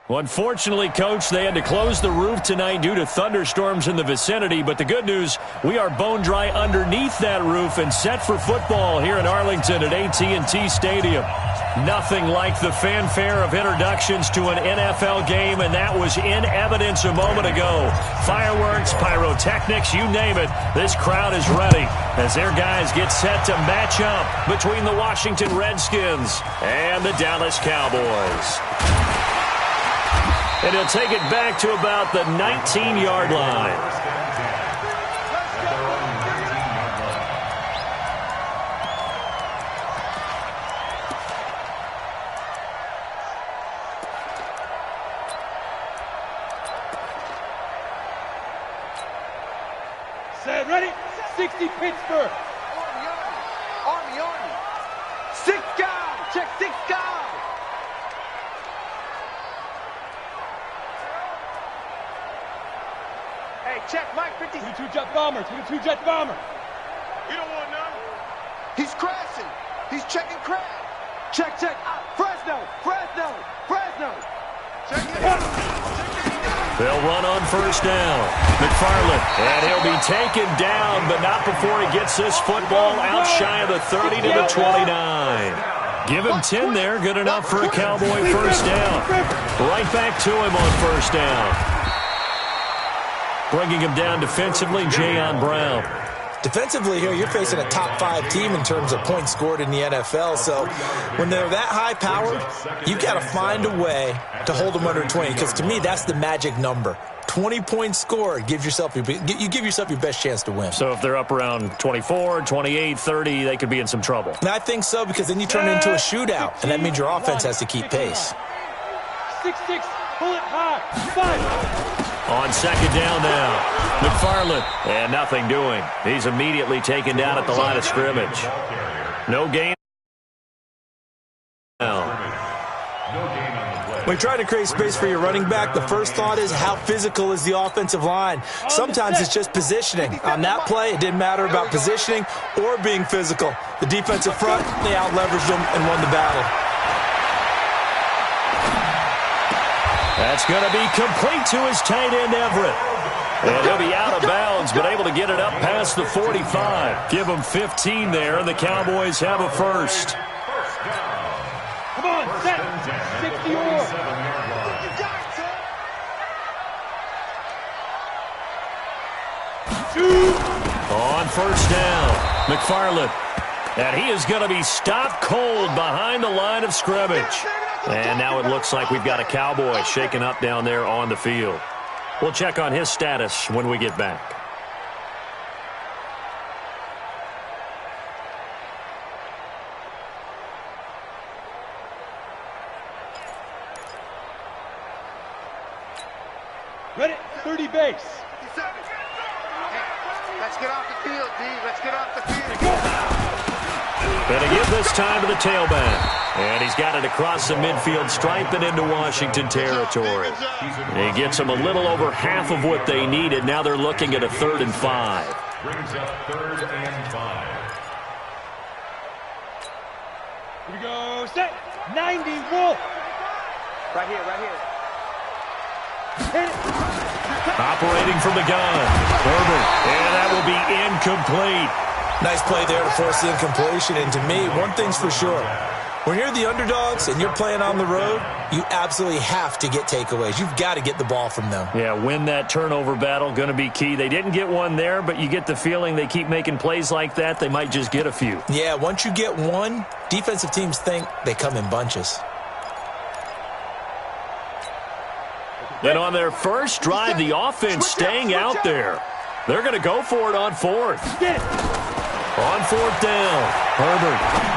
Well, unfortunately, Coach, they had to close the roof tonight due to thunderstorms in the vicinity. But the good news, we are bone dry underneath that roof and set for football here in Arlington at AT&T Stadium. Nothing like the fanfare of introductions to an NFL game, and that was in evidence a moment ago. Fireworks, pyrotechnics, you name it. This crowd is ready as their guys get set to match up between the Washington Redskins and the Dallas Cowboys. And he'll take it back to about the 19-yard line. Set, ready? 60 Pittsburgh. Army. Six guard. Check six guard. Hey, check Mike 50. 22 jet bomber. 22 jet bomber. You don't want none. He's crashing. He's checking crash. Check. Fresno. Check it. They'll run on first down. McFarland, and he'll be taken down, but not before he gets this football out shy of the 30 to the 29. Give him 10 there, good enough for a Cowboy first down. Right back to him on first down. Bringing him down defensively, Jayon Brown. Defensively here, you're facing a top-5 team in terms of points scored in the NFL. So when they're that high-powered, you've got to find a way to hold them under 20. Because to me, that's the magic number. 20 points scored, you give yourself your best chance to win. So if they're up around 24, 28, 30, they could be in some trouble. And I think so, because then you turn it into a shootout, and that means your offense has to keep pace. 6-6, pull it high. 5. On second down now, McFarland, and nothing doing. He's immediately taken down at the line of scrimmage. No gain. When you're trying to create space for your running back, the first thought is how physical is the offensive line. Sometimes it's just positioning. On that play, it didn't matter about positioning or being physical. The defensive front, they out-leveraged them and won the battle. That's going to be complete to his tight end, Everett. And he'll be out of bounds, but able to get it up past the 45. Give him 15 there, and the Cowboys have a first. Come on, set. 60 or. On first down, McFarland. And he is going to be stopped cold behind the line of scrimmage. And now it looks like we've got a Cowboy shaken up down there on the field. We'll check on his status when we get back. Ready, 30 base. Let's get off the field, D. Let's get off the field. Going to give this time to the tailback. And he's got it across the midfield stripe and into Washington territory. And he gets them a little over half of what they needed. Now they're looking at a 3rd and 5. Brings up 3rd and 5. Here we go, set. 90, Wolf. Right here. Hit it. Operating from the gun. Herbert. And that will be incomplete. Nice play there to force the incompletion. And to me, one thing's for sure. When you're the underdogs and you're playing on the road, you absolutely have to get takeaways. You've got to get the ball from them. Yeah, win that turnover battle, going to be key. They didn't get one there, but you get the feeling they keep making plays like that, they might just get a few. Yeah, once you get one, defensive teams think they come in bunches. Then on their first drive, the offense staying out there. They're going to go for it on 4th. On 4th down, Herbert.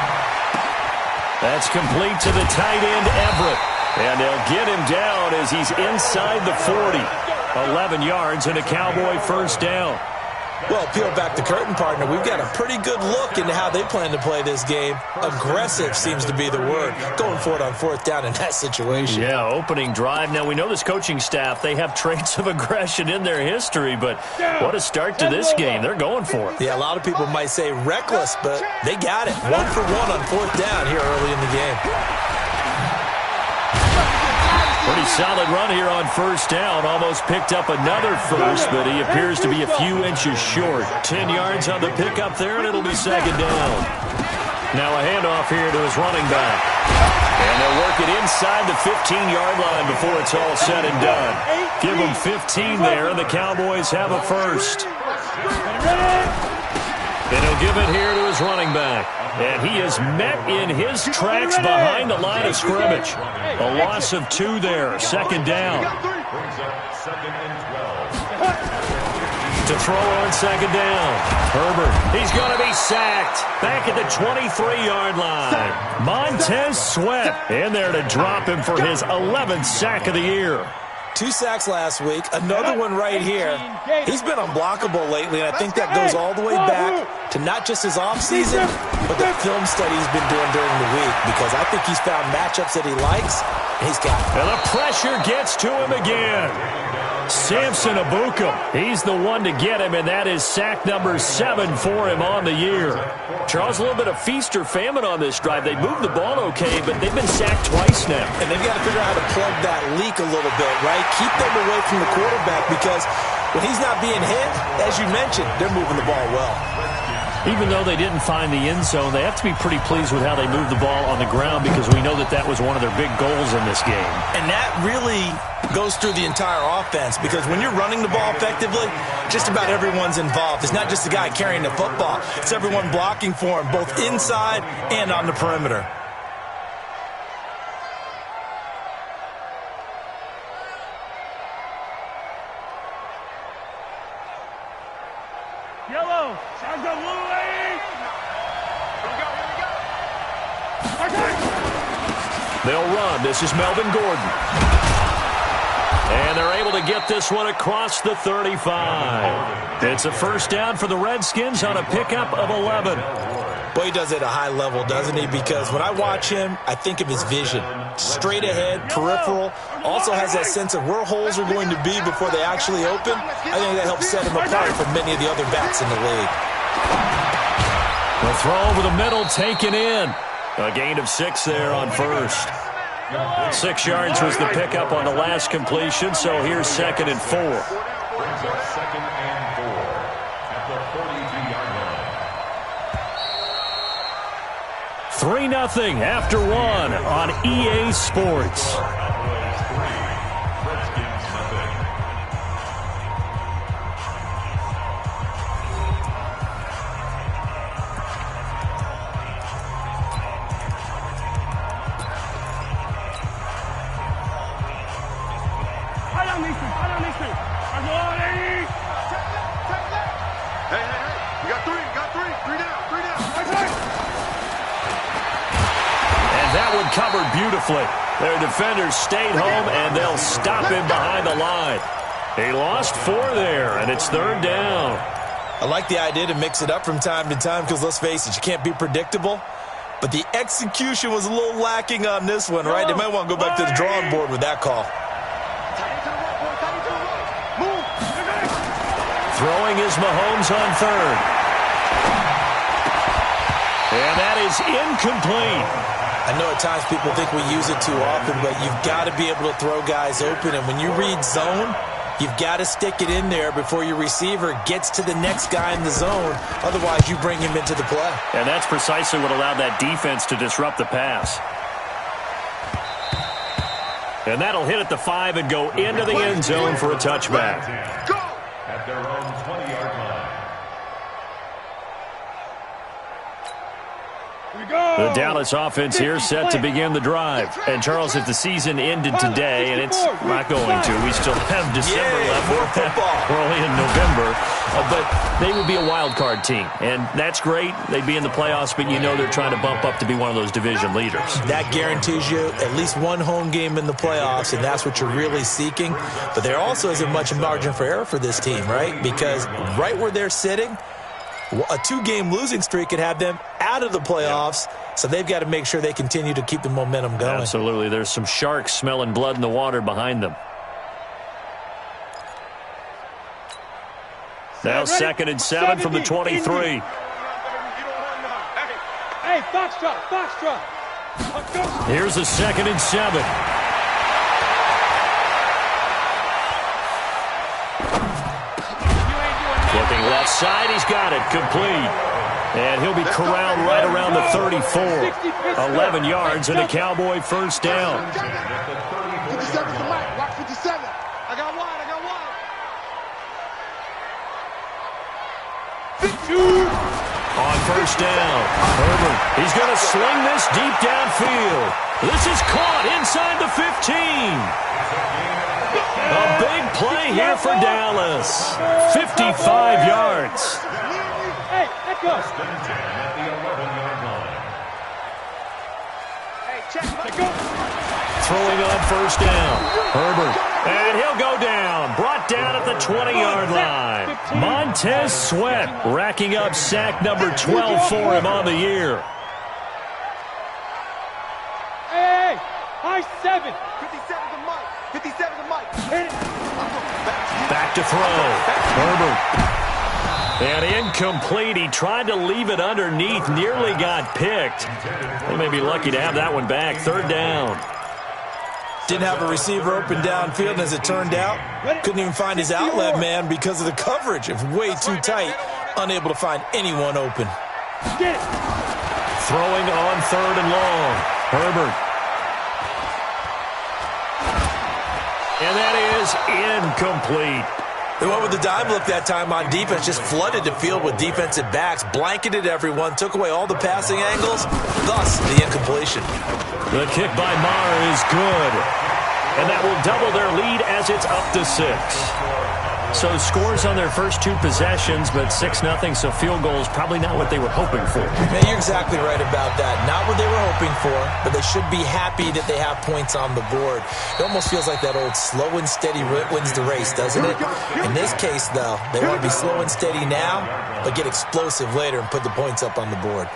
That's complete to the tight end, Everett. And they'll get him down as he's inside the 40. 11 yards and a Cowboy first down. Well, peel back the curtain, partner. We've got a pretty good look into how they plan to play this game. Aggressive seems to be the word. Going for it on 4th down in that situation. Yeah, opening drive. Now, we know this coaching staff, they have traits of aggression in their history, but what a start to this game. They're going for it. Yeah, a lot of people might say reckless, but they got it. 1 for 1 on 4th down here early in the game. Pretty solid run here on first down. Almost picked up another first, but he appears to be a few inches short. 10 yards on the pickup there, and it'll be second down. Now a handoff here to his running back. And they'll work it inside the 15-yard line before it's all said and done. Give them 15 there, and the Cowboys have a first. And he'll give it here to his running back. And he is met in his tracks behind the line of scrimmage. A loss of 2 there. Second down. To throw on second down. Herbert, he's going to be sacked. Back at the 23-yard line. Montez Sweat in there to drop him for his 11th sack of the year. 2 sacks last week, another one right here. He's been unblockable lately, and I think that goes all the way back to not just his offseason, but the film study he's been doing during the week, because I think he's found matchups that he likes, and he's got it. And the pressure gets to him again. Samson Abukum, he's the one to get him, and that is sack number 7 for him on the year. Charles, a little bit of feast or famine on this drive. They moved the ball okay, but they've been sacked twice now. And they've got to figure out how to plug that leak a little bit, right? Keep them away from the quarterback, because when he's not being hit, as you mentioned, they're moving the ball well. Even though they didn't find the end zone, they have to be pretty pleased with how they moved the ball on the ground, because we know that that was one of their big goals in this game. And that really goes through the entire offense, because when you're running the ball effectively, just about everyone's involved. It's not just the guy carrying the football. It's everyone blocking for him, both inside and on the perimeter. Yellow. Sounds good, Lily. They'll run. This is Melvin Gordon. And they're able to get this one across the 35. It's a first down for the Redskins on a pickup of 11. Boy, he does it at a high level, doesn't he? Because when I watch him, I think of his vision. Straight ahead, peripheral. Also has that sense of where holes are going to be before they actually open. I think that helps set him apart from many of the other backs in the league. The throw over the middle, taken in. A gain of 6 there on first. 6 yards was the pickup on the last completion, so here's 2nd and 4. Brings up 2nd and 4 at the 42-yard line. 3-0 after 1 on EA Sports. Cowboys 3, Redskins 0. Hey, you got 3 down. And that one covered beautifully. Their defenders stayed home, and they'll stop him behind the line. He lost 4 there, and it's 3rd down. I like the idea to mix it up from time to time, because let's face it, you can't be predictable. But the execution was a little lacking on this one, right? They might want to go back to the drawing board with that call. Throwing is Mahomes on 3rd. And that is incomplete. I know at times people think we use it too often, but you've got to be able to throw guys open. And when you read zone, you've got to stick it in there before your receiver gets to the next guy in the zone. Otherwise, you bring him into the play. And that's precisely what allowed that defense to disrupt the pass. And that'll hit at the 5 and go into the end zone for a touchback. Go! At their own 20-yard line. The Dallas offense here set to begin the drive. And, Charles, if the season ended today, and it's not going to, we still have December left. More football. We're only in November. But they would be a wild card team. And that's great. They'd be in the playoffs, but you know they're trying to bump up to be one of those division leaders. That guarantees you at least one home game in the playoffs, and that's what you're really seeking. But there also isn't much margin for error for this team, right? Because right where they're sitting, a 2-game losing streak could have them out of the playoffs, so they've got to make sure they continue to keep the momentum going. Absolutely. There's some sharks smelling blood in the water behind them. Now 2nd and 7 from the 23. Hey, foxtrot. Here's a 2nd and 7. outside. He's got it. Complete. And he'll be corralled right around the 34. 11 yards and a Cowboy first down. 57's the mic. Watch 57. I got wide. On first down, Herbert. He's going to sling this deep downfield. This is caught inside the 15. A big play here for Dallas. 55 yards. Hey, let's go. Throwing on first down, Herbert. And he'll go down. Brought down at the 20-yard line. Montez Sweat racking up sack number 12 for him on the year. Hey, high 7. 57's the mic. 57's the mic. Back to throw. Herbert. And incomplete. He tried to leave it underneath. Nearly got picked. They may be lucky to have that one back. Third down. Didn't have a receiver open downfield, and as it turned out, couldn't even find his outlet man because of the coverage. It was way too tight. Unable to find anyone open. Get it. Throwing on third and long. Herbert. And that is incomplete. They went with the dime look that time on defense, just flooded the field with defensive backs, blanketed everyone, took away all the passing angles, thus the incompletion. The kick by Maher is good. And that will double their lead as it's up to 6. So scores on their first 2 possessions, but 6-0, so field goal is probably not what they were hoping for. Man, you're exactly right about that. Not what they were hoping for, but they should be happy that they have points on the board. It almost feels like that old slow and steady wins the race, doesn't it? In this case, though, they want to be slow and steady now, but get explosive later and put the points up on the board.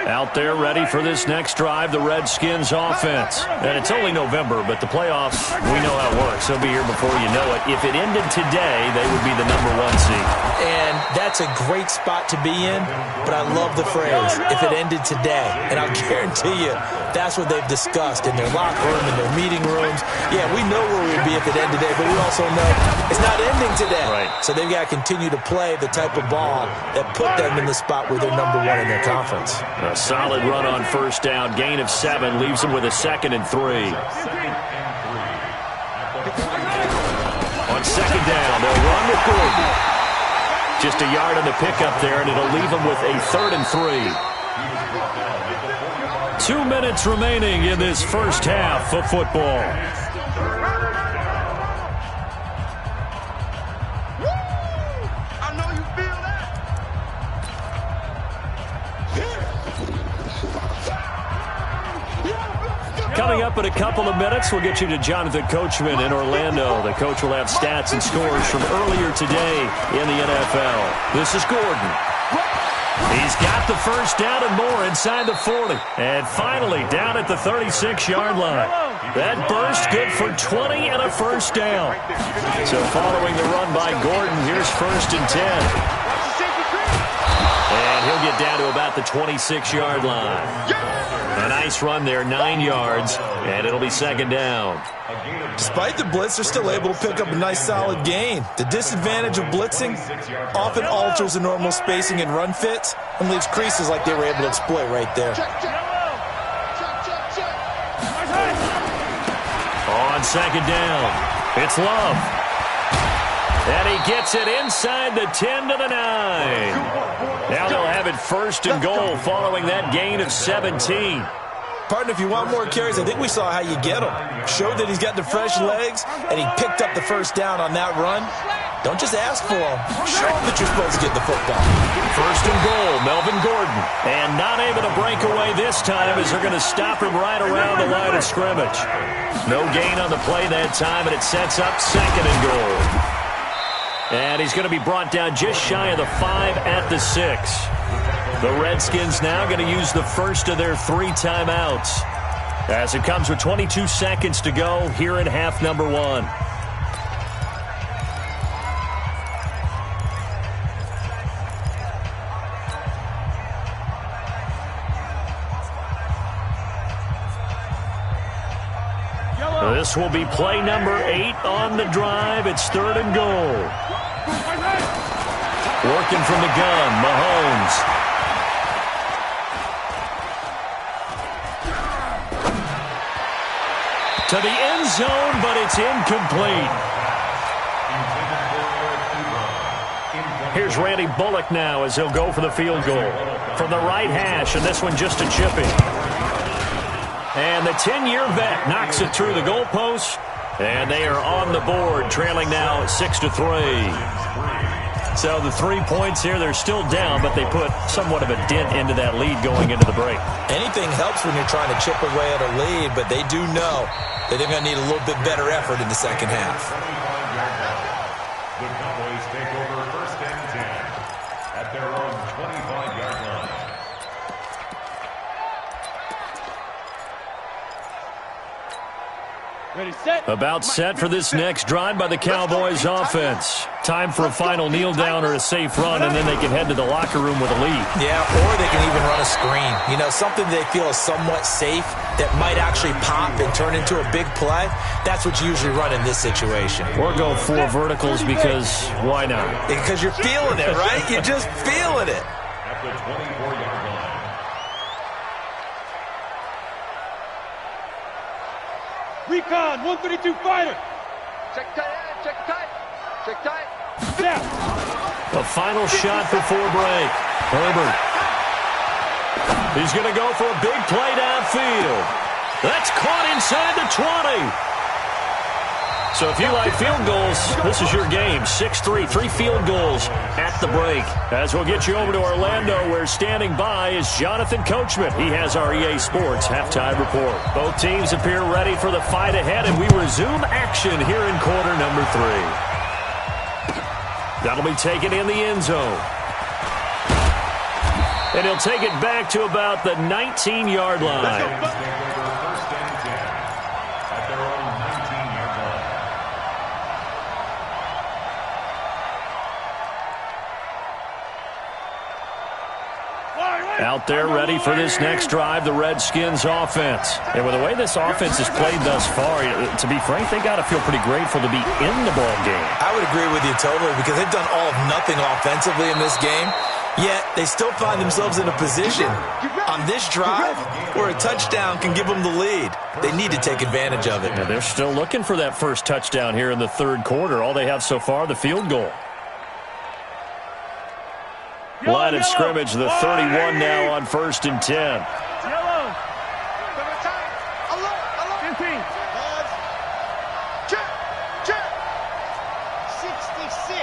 Out there ready for this next drive, the Redskins offense. And it's only November, but the playoffs, we know how it works. They'll be here before you know it. If it ended today, they would be the #1 seed. And that's a great spot to be in, but I love the phrase, if it ended today. And I'll guarantee you, that's what they've discussed in their locker room, in their meeting rooms. Yeah, we know where we'd be if it ended today, but we also know it's not ending today. Right. So they've got to continue to play the type of ball that put them in the spot where they're #1 in their conference. A solid run on first down. Gain of 7 leaves them with a 2nd and 3. On second down, they'll run with Gordon. Just a yard on the pickup there, and it'll leave them with a 3rd and 3. 2 minutes remaining in this first half of football. I know you feel that. Coming up in a couple of minutes, we'll get you to Jonathan Coachman in Orlando. The coach will have stats and scores from earlier today in the NFL. This is Gordon. He's got the first down and more inside the 40. And finally down at the 36-yard line. That burst good for 20 and a first down. So following the run by Gordon, here's 1st and 10. And he'll get down to about the 26-yard line. A nice run there, 9 yards, and it'll be 2nd down. Despite the blitz, they're still able to pick up a nice solid gain. The disadvantage of blitzing often alters the normal spacing and run fits and leaves creases like they were able to exploit right there. On 2nd down, it's Love. And he gets it inside the 10 to the 9. Now they'll have it 1st and goal following that gain of 17. Partner, if you want more carries, I think we saw how you get him. Showed that he's got the fresh legs, and he picked up the first down on that run. Don't just ask for him. Show him that you're supposed to get the football. 1st and goal, Melvin Gordon. And not able to break away this time as they're going to stop him right around the line of scrimmage. No gain on the play that time, and it sets up 2nd and goal. And he's going to be brought down just shy of the 5 at the 6. The Redskins now going to use the first of their 3 timeouts as it comes with 22 seconds to go here in half number 1. This will be play number 8 on the drive. It's 3rd and goal. Working from the gun, Mahomes. To the end zone, but it's incomplete. Here's Randy Bullock now as he'll go for the field goal. From the right hash, and this one just a chipping. And the 10-year vet knocks it through the goalpost. And they are on the board, trailing now 6-3. So the 3 points here, they're still down, but they put somewhat of a dent into that lead going into the break. Anything helps when you're trying to chip away at a lead, but they do know that they're going to need a little bit better effort in the second half. The Cowboys take over 1st and 10 at their own 25-yard line. Ready, set. About set for this next drive by the Cowboys offense. Time for a final kneel down or a safe run, and then they can head to the locker room with a lead. Yeah, or they can even run a screen. You know, something they feel is somewhat safe that might actually pop and turn into a big play. That's what you usually run in this situation. Or go 4 verticals because why not? Because you're feeling it, right? You're just feeling it. At the 24-yard line. Recon, 132 fighter. Check tight, check tight, check tight. Down. A final shot before break. Herbert. He's going to go for a big play downfield. That's caught inside the 20. So if you like field goals, this is your game. 6-3, 3 field goals at the break. As we'll get you over to Orlando, where standing by is Jonathan Coachman. He has our EA Sports halftime report. Both teams appear ready for the fight ahead, and we resume action here in quarter number 3. That'll be taken in the end zone. And he'll take it back to about the 19-yard line. Out there ready for this next drive, the Redskins offense. And with the way this offense has played thus far, to be frank, they got to feel pretty grateful to be in the ball game. I would agree with you totally, because they've done all of nothing offensively in this game, yet they still find themselves in a position on this drive where a touchdown can give them the lead. They need to take advantage of it. Yeah, they're still looking for that first touchdown here in the 3rd quarter. All they have so far, the field goal. Line of scrimmage, the 31 now on 1st and 10. Yellow. 15. Check, check. 66.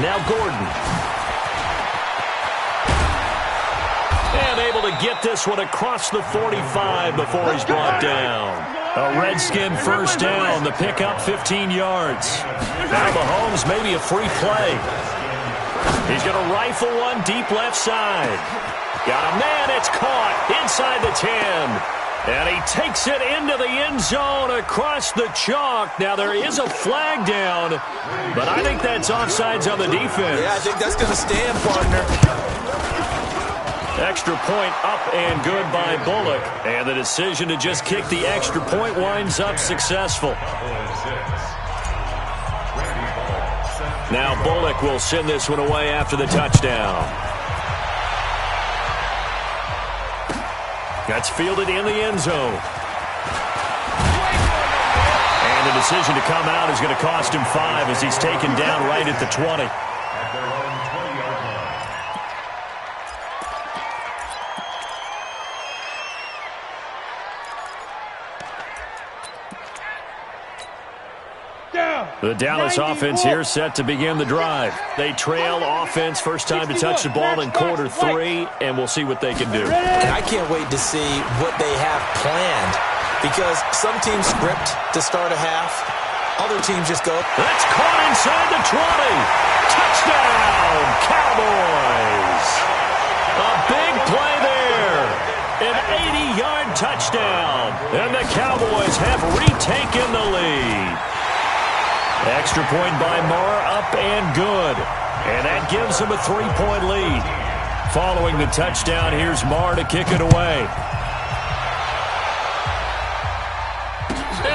Now Gordon. And able to get this one across the 45 before he's brought down. A Redskin first down, the pickup 15 yards. Now Mahomes, maybe a free play. He's going to rifle one deep left side. Got a man, it's caught inside the 10. And he takes it into the end zone across the chalk. Now there is a flag down, but I think that's offsides on the defense. Yeah, I think that's going to stand, partner. Extra point up and good by Bullock. And the decision to just kick the extra point winds up successful. Now Bullock will send this one away after the touchdown. That's fielded in the end zone. And the decision to come out is going to cost him 5 as he's taken down right at the 20. At their own 20-yard line. The Dallas offense here set to begin the drive. They trail offense first time to touch the ball in quarter 3, and we'll see what they can do. And I can't wait to see what they have planned, because some teams script to start a half. Other teams just go. That's caught inside the 20. Touchdown, Cowboys. A big play there. An 80-yard touchdown. And the Cowboys have retaken the lead. Extra point by Marr, up and good. And that gives them a 3-point lead. Following the touchdown, here's Marr to kick it away.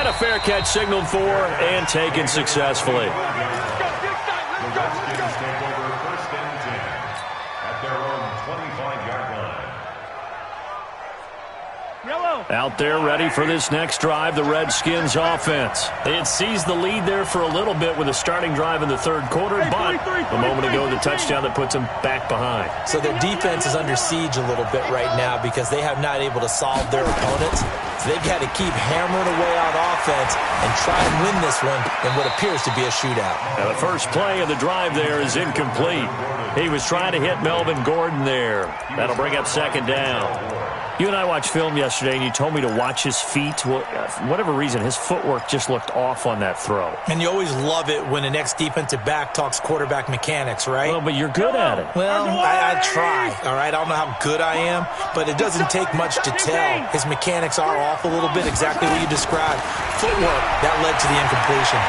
And a fair catch signaled for and taken successfully. Out there ready for this next drive, the Redskins offense. They had seized the lead there for a little bit with a starting drive in the third quarter, but a moment ago the touchdown that puts them back behind. So their defense is under siege a little bit right now because they have not able to solve their opponents. So they've got to keep hammering away on offense and try and win this one in what appears to be a shootout. Now the first play of the drive there is incomplete. He was trying to hit Melvin Gordon there. That'll bring up second down. You and I watched film yesterday, and you told me to watch his feet. Well, for whatever reason, his footwork just looked off on that throw. And you always love it when an ex-defensive back talks quarterback mechanics, right? Well, but you're good at it. Well, I try, all right? I don't know how good I am, but it doesn't take much to tell. His mechanics are off a little bit, exactly what you described. Footwork, that led to the incompletion.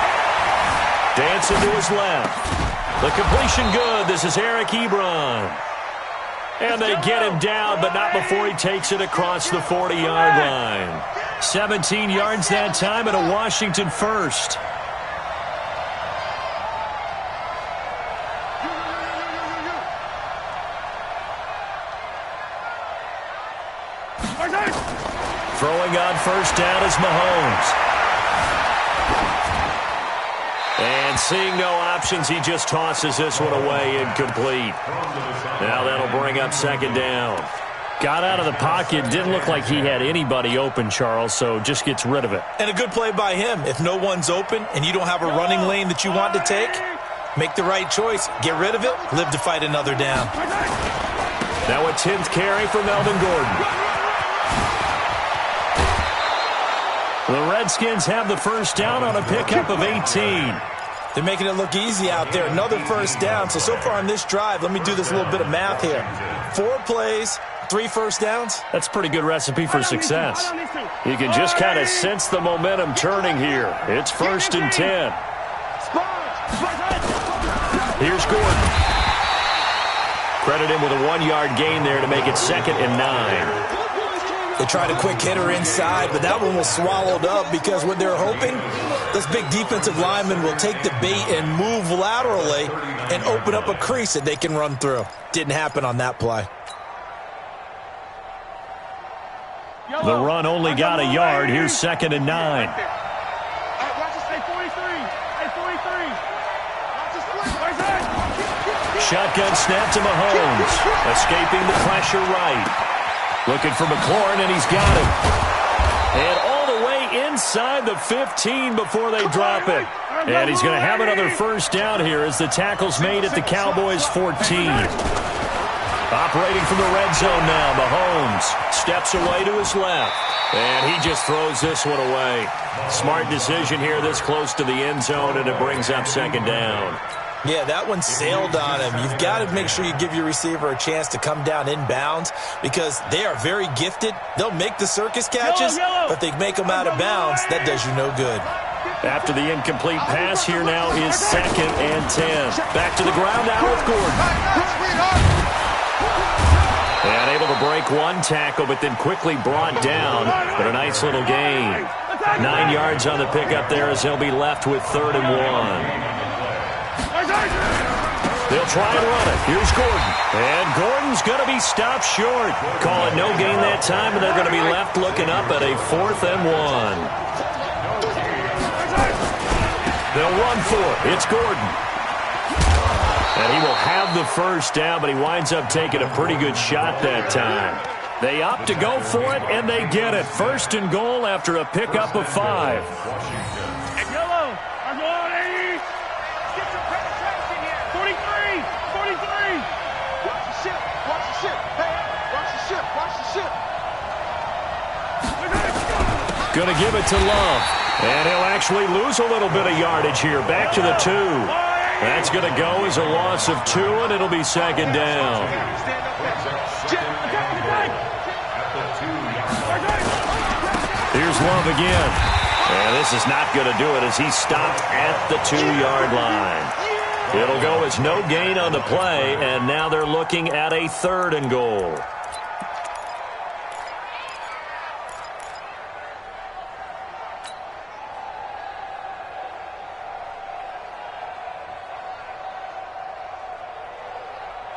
Dancing to his left. The completion good. This is Eric Ebron. And they get him down, but not before he takes it across the 40-yard line. 17 yards that time and a Washington first. Throwing on first down is Mahomes. And seeing no options, he just tosses this one away, incomplete. Now that'll bring up second down. Got out of the pocket, didn't look like he had anybody open, Charles, so just gets rid of it. And a good play by him. If no one's open and you don't have a running lane that you want to take, make the right choice. Get rid of it, live to fight another down. Now a 10th carry for Melvin Gordon. The Redskins have the first down on a pickup of 18. They're making it look easy out there. Another first down. So far on this drive, let me do this little bit of math here. 4 plays, 3 first downs. That's a pretty good recipe for success. You can just kind of sense the momentum turning here. It's 1st and 10. Here's Gordon. Credit him with a 1-yard gain there to make it 2nd and 9. They tried a quick hitter inside, but that one was swallowed up because what they're hoping, those big defensive linemen will take the bait and move laterally and open up a crease that they can run through. Didn't happen on that play. The run only got a yard. Here's 2nd and 9. Shotgun snap to Mahomes. Escaping the pressure right. Looking for McLaurin, and he's got him. And all the way inside the 15 before they drop it. And he's going to have another first down here as the tackle's made at the Cowboys' 14. Operating from the red zone now, Mahomes steps away to his left. And he just throws this one away. Smart decision here this close to the end zone, and it brings up second down. Yeah, that one sailed on him. You've got to make sure you give your receiver a chance to come down inbounds because they are very gifted. They'll make the circus catches, but they make them out of bounds. That does you no good. After the incomplete pass, here now is 2nd and 10. Back to the ground now with Gordon. And able to break one tackle, but then quickly brought down. But a nice little gain. 9 yards on the pickup there as they'll be left with 3rd and 1. They'll try and run it. Here's Gordon. And Gordon's going to be stopped short. Call it no gain that time, and they're going to be left looking up at a 4th and 1. They'll run for it. It's Gordon. And he will have the first down, but he winds up taking a pretty good shot that time. They opt to go for it, and they get it. 1st and goal after a pickup of 5. Going to give it to Love. And he'll actually lose a little bit of yardage here. Back to the 2. That's going to go as a loss of 2, and it'll be second down. Here's Love again. And this is not going to do it as he stopped at the 2-yard line. It'll go as no gain on the play, and now they're looking at a 3rd and goal.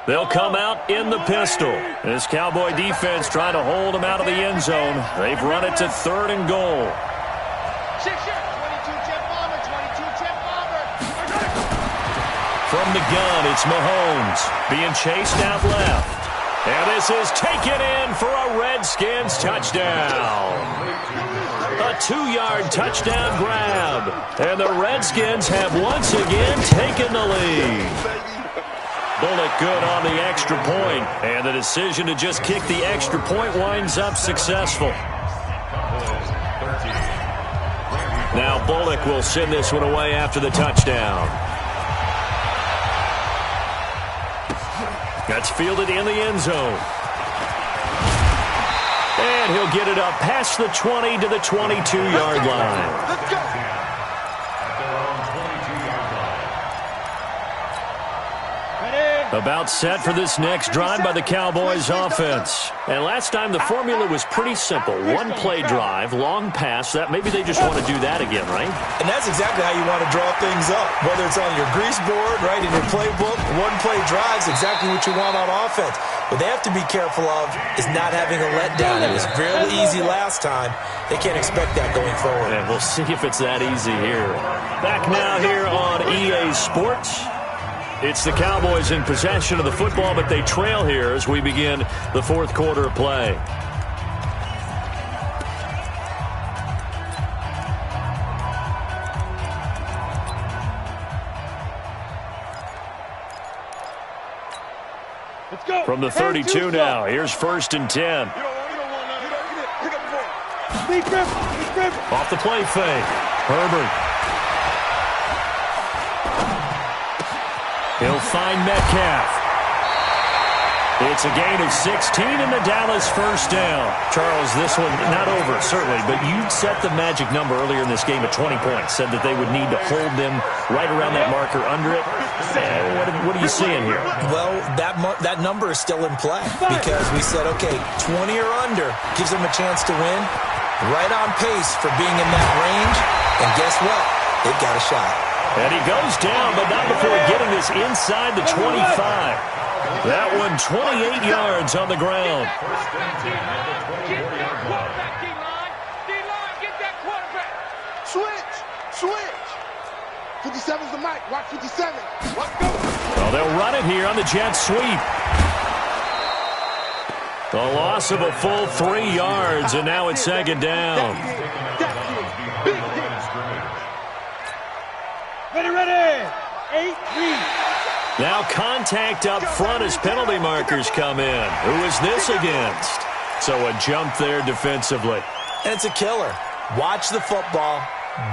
They'll come out in the pistol. This Cowboy defense trying to hold them out of the end zone. They've run it to 3rd and goal. From the gun, it's Mahomes being chased out left. And this is taken in for a Redskins touchdown. A 2-yard touchdown grab. And the Redskins have once again taken the lead. Bullock good on the extra point, and the decision to just kick the extra point winds up successful. Now Bullock will send this one away after the touchdown. That's fielded in the end zone. And he'll get it up past the 20 to the 22-yard line. Let's go. About set for this next drive by the Cowboys offense. And last time the formula was pretty simple. 1-play drive, long pass. That maybe they just want to do that again, right? And that's exactly how you want to draw things up. Whether it's on your grease board, right, in your playbook, 1-play drive is exactly what you want on offense. What they have to be careful of is not having a letdown. It was really easy last time. They can't expect that going forward. And we'll see if it's that easy here. Back now here on EA Sports. It's the Cowboys in possession of the football, but they trail here as we begin the 4th quarter of play. Let's go. From the 32 now, here's 1st and 10. Off the play fake. Herbert. He'll find Metcalf. It's a gain of 16 and the Dallas first down. Charles, this one not over, certainly, but you set the magic number earlier in this game at 20 points. Said that they would need to hold them right around that marker under it. What are you seeing here? Well, that number is still in play because we said, okay, 20 or under gives them a chance to win. Right on pace for being in that range. And guess what? They've got a shot. And he goes down, but not before getting this inside the 25. That one 28 yards on the ground. Switch. 57's the mic. Watch 57. Let's go. Well, they'll run it here on the jet sweep. The loss of a full 3 yards, and now it's second down. Ready. 8-3. Now contact up front as penalty markers come in. Who is this against? So a jump there defensively. And it's a killer. Watch the football.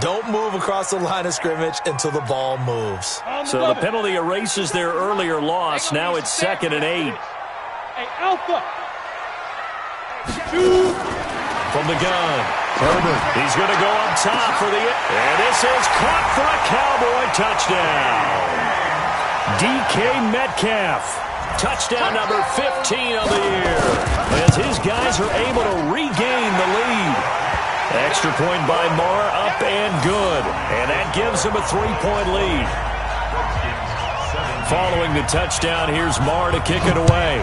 Don't move across the line of scrimmage until the ball moves. So the penalty erases their earlier loss. Now it's 2nd and 8. Hey, Alpha. From the gun. Herbert. He's going to go up top for the... And this is caught for a Cowboy touchdown. DK Metcalf. Touchdown number 15 of the year. As his guys are able to regain the lead. Extra point by Marr, up and good. And that gives him a 3-point lead. Following the touchdown, here's Marr to kick it away.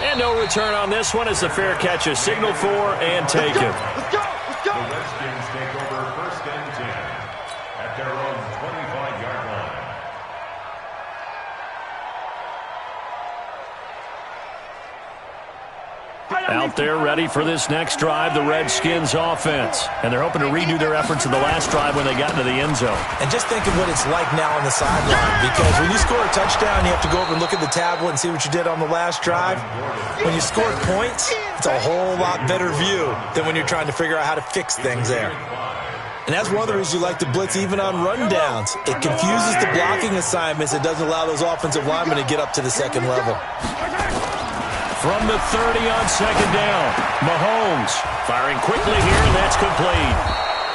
And no return on this one as the fair catch is signaled for and taken. Let's go. The Redskins take over 1st and 10 at their own 25-yard line. Out there ready for this next drive, the Redskins offense. And they're hoping to redo their efforts in the last drive when they got into the end zone. And just think of what it's like now on the sideline, because when you score a touchdown, you have to go over and look at the tablet and see what you did on the last drive. When you score points, it's a whole lot better view than when you're trying to figure out how to fix things there. And that's one of the reasons you like to blitz even on rundowns. It confuses the blocking assignments. It doesn't allow those offensive linemen to get up to the second level. From the 30 on 2nd down, Mahomes firing quickly here, and that's complete.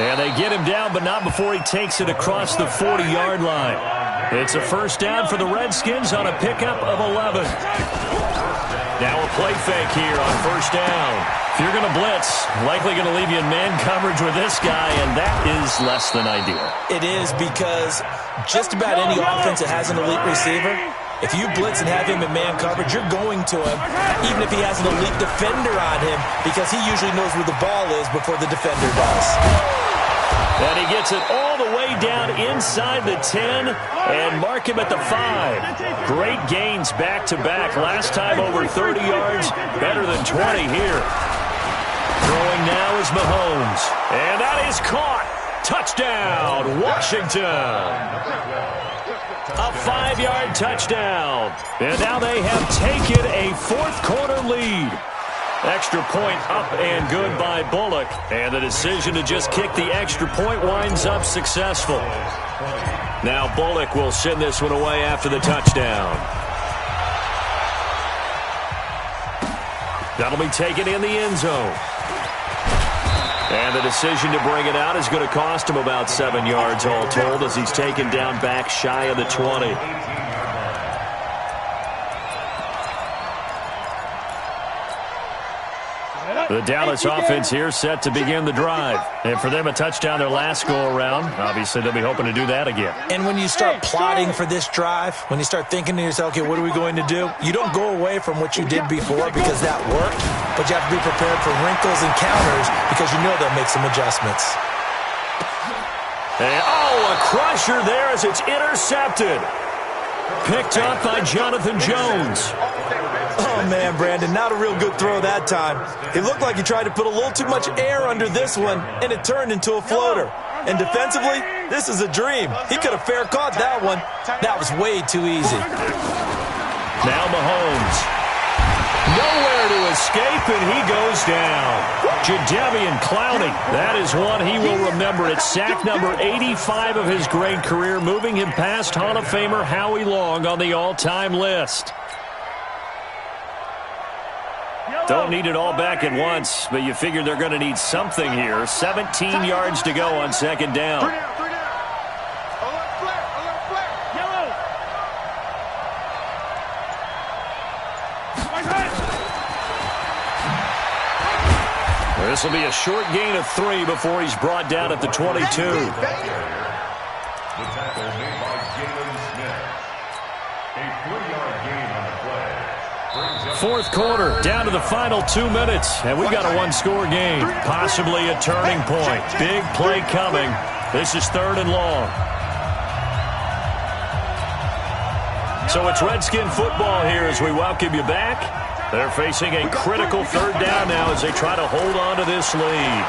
And they get him down, but not before he takes it across the 40-yard line. It's a first down for the Redskins on a pickup of 11. Now a play fake here on first down. If you're going to blitz, likely going to leave you in man coverage with this guy, and that is less than ideal. It is, because just about any offense that has an elite receiver, if you blitz and have him in man coverage, you're going to him, even if he has an elite defender on him, because he usually knows where the ball is before the defender does. And he gets it all the way down inside the 10 and mark him at the 5. Great gains back-to-back. Last time over 30 yards, better than 20 here. Throwing now is Mahomes. And that is caught. Touchdown, Washington. A 5-yard touchdown. And now they have taken a fourth-quarter lead. Extra point up and good by Bullock. And the decision to just kick the extra point winds up successful. Now Bullock will send this one away after the touchdown. That'll be taken in the end zone. And the decision to bring it out is going to cost him about 7 yards all told, as he's taken down back shy of the 20. The Dallas offense here set to begin the drive. And for them, a touchdown their last go-around. Obviously, they'll be hoping to do that again. And when you start plotting for this drive, when you start thinking to yourself, okay, what are we going to do? You don't go away from what you did before because that worked, but you have to be prepared for wrinkles and counters because you know they'll make some adjustments. And, a crusher there as it's intercepted. Picked up by Jonathan Jones. Oh, man, Brandon, not a real good throw that time. It looked like he tried to put a little too much air under this one, and it turned into a floater. And defensively, this is a dream. He could have fair caught that one. That was way too easy. Now Mahomes. Nowhere to escape, and he goes down. Jadeveon Clowney, that is one he will remember. It's sack number 85 of his great career, moving him past Hall of Famer Howie Long on the all-time list. Don't need it all back at once, but you figure they're going to need something here. 17 yards to go on second down. This will be a short gain of 3 before he's brought down at the 22. The tackle made by Jalen Smith. A 3-yard gain on the play. Fourth quarter, down to the final 2 minutes, and we've got a one-score game, possibly a turning point. Big play coming. This is 3rd and long. So it's Redskin football here as we welcome you back. They're facing a critical 3rd down now as they try to hold on to this lead.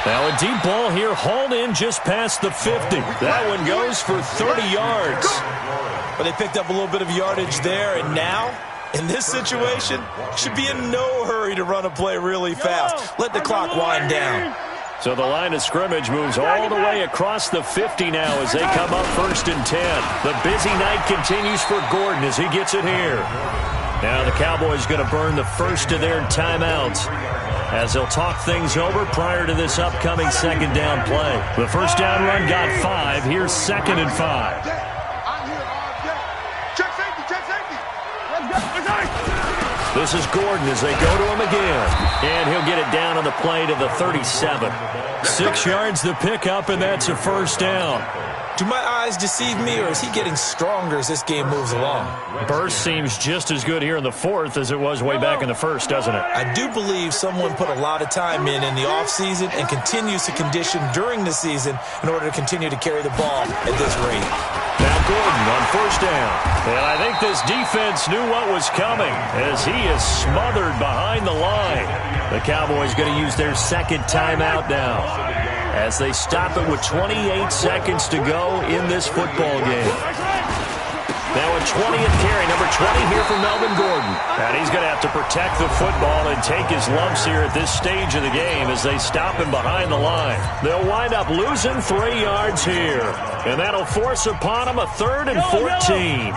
Now a deep ball here, hauled in just past the 50. That one goes for 30 yards. But they picked up a little bit of yardage there, and now, in this situation, should be in no hurry to run a play really fast. Let the clock wind down. So the line of scrimmage moves all the way across the 50 now as they come up 1st and 10. The busy night continues for Gordon as he gets it here. Now the Cowboys going to burn the first of their timeouts as they'll talk things over prior to this upcoming 2nd down play. The first down run got 5. Here's 2nd and 5. This is Gordon as they go to him again. And he'll get it down on the play to the 37. 6 yards the pickup, and that's a first down. Do my eyes deceive me, or is he getting stronger as this game moves along? Burst seems just as good here in the 4th as it was way back in the 1st, doesn't it? I do believe someone put a lot of time in the offseason and continues to condition during the season in order to continue to carry the ball at this rate. Now Gordon on first down. And I think this defense knew what was coming as he is smothered behind the line. The Cowboys going to use their 2nd timeout now as they stop it with 28 seconds to go in this football game. Now a 20th carry, number 20 here from Melvin Gordon. And he's going to have to protect the football and take his lumps here at this stage of the game as they stop him behind the line. They'll wind up losing 3 yards here. And that'll force upon him a 3rd and 14.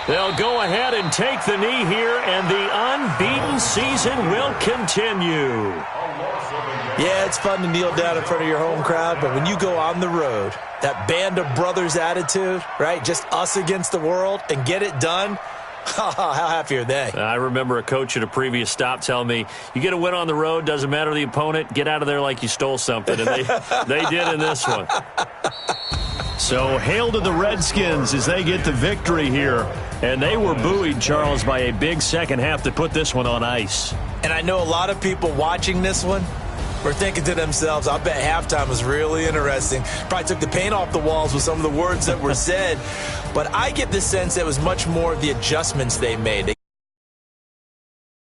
They'll go ahead and take the knee here, and the unbeaten season will continue. Yeah, it's fun to kneel down in front of your home crowd, but when you go on the road, that band of brothers attitude, right, just us against the world, and get it done, how happy are they? I remember a coach at a previous stop telling me, you get a win on the road, doesn't matter the opponent, get out of there like you stole something, and they did in this one. So hail to the Redskins as they get the victory here. And they were buoyed, Charles, by a big second half that put this one on ice. And I know a lot of people watching this one were thinking to themselves, I bet halftime was really interesting. Probably took the paint off the walls with some of the words that were said. But I get the sense it was much more of the adjustments they made.